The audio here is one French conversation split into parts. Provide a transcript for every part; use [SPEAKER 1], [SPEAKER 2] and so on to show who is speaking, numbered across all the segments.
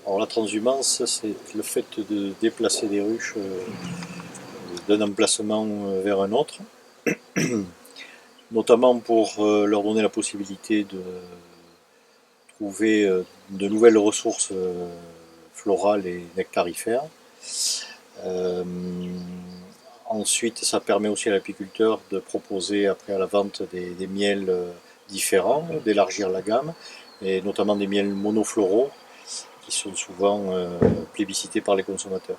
[SPEAKER 1] Alors la transhumance, c'est le fait de déplacer des ruches d'un emplacement vers un autre, notamment pour leur donner la possibilité de trouver de nouvelles ressources florales et nectarifères. Euh, Ensuite, ça permet aussi à l'apiculteur de proposer après à la vente des miels différents, d'élargir la gamme, et notamment des miels monofloraux qui sont souvent plébiscités par les consommateurs.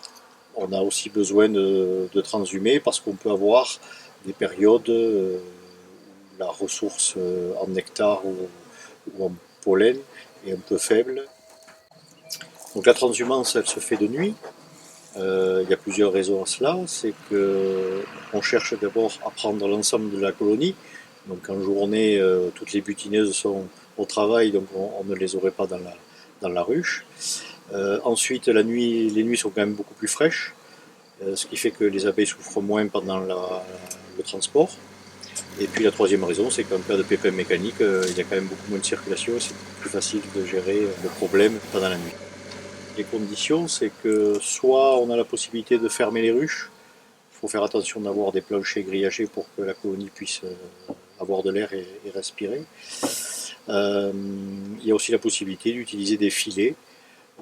[SPEAKER 1] On a aussi besoin de transhumer parce qu'on peut avoir des périodes où la ressource en nectar ou en pollen est un peu faible. Donc la transhumance, elle se fait de nuit. Il y a plusieurs raisons à cela. C'est qu'on cherche d'abord à prendre l'ensemble de la colonie. Donc en journée, toutes les butineuses sont au travail, donc on ne les aurait pas dans la ruche. Ensuite, la nuit, les nuits sont quand même beaucoup plus fraîches, ce qui fait que les abeilles souffrent moins pendant le transport. Et puis la troisième raison, c'est qu'en cas de pépin mécanique, il y a quand même beaucoup moins de circulation et c'est plus facile de gérer le problème pendant la nuit. Les conditions, c'est que soit on a la possibilité de fermer les ruches, il faut faire attention d'avoir des planchers grillagés pour que la colonie puisse avoir de l'air et respirer. Il y a aussi la possibilité d'utiliser des filets.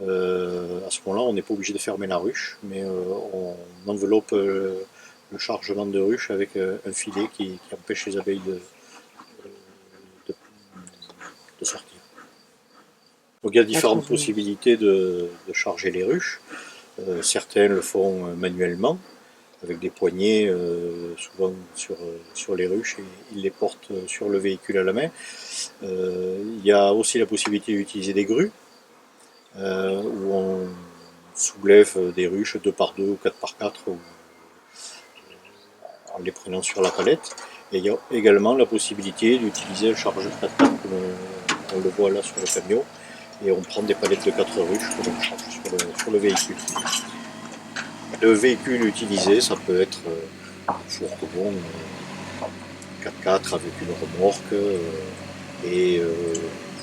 [SPEAKER 1] À ce moment-là, on n'est pas obligé de fermer la ruche, mais on enveloppe le chargement de ruche avec un filet qui empêche les abeilles de, de sortir. Donc il y a différentes possibilités de charger les ruches. Certains le font manuellement, avec des poignées souvent sur les ruches, et ils les portent sur le véhicule à la main. Il y a aussi la possibilité d'utiliser des grues, où on soulève des ruches 2 par 2 ou 4 par 4 en les prenant sur la palette. Et il y a également la possibilité d'utiliser un chargeur 4x4 comme on le voit là sur le camion, et on prend des palettes de 4 ruches que l'on charge sur le véhicule. Le véhicule utilisé, ça peut être un fourgon 4x4 avec une remorque et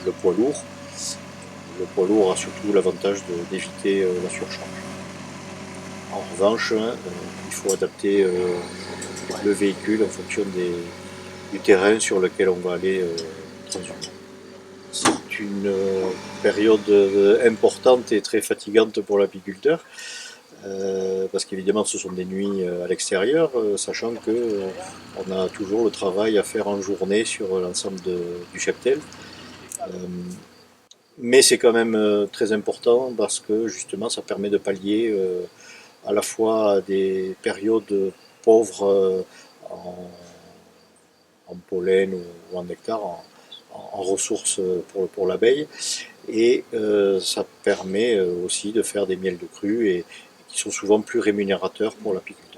[SPEAKER 1] le poids lourd. Le poids lourd a surtout l'avantage d'éviter la surcharge. En revanche, il faut adapter le véhicule en fonction du terrain sur lequel on va aller transhumer. C'est une période importante et très fatigante pour l'apiculteur, parce qu'évidemment ce sont des nuits à l'extérieur, sachant qu'on a toujours le travail à faire en journée sur l'ensemble du cheptel. Mais c'est quand même très important parce que justement ça permet de pallier à la fois des périodes pauvres en pollen ou en nectar, en ressources pour l'abeille, et ça permet aussi de faire des miels de crue et qui sont souvent plus rémunérateurs pour l'apiculteur.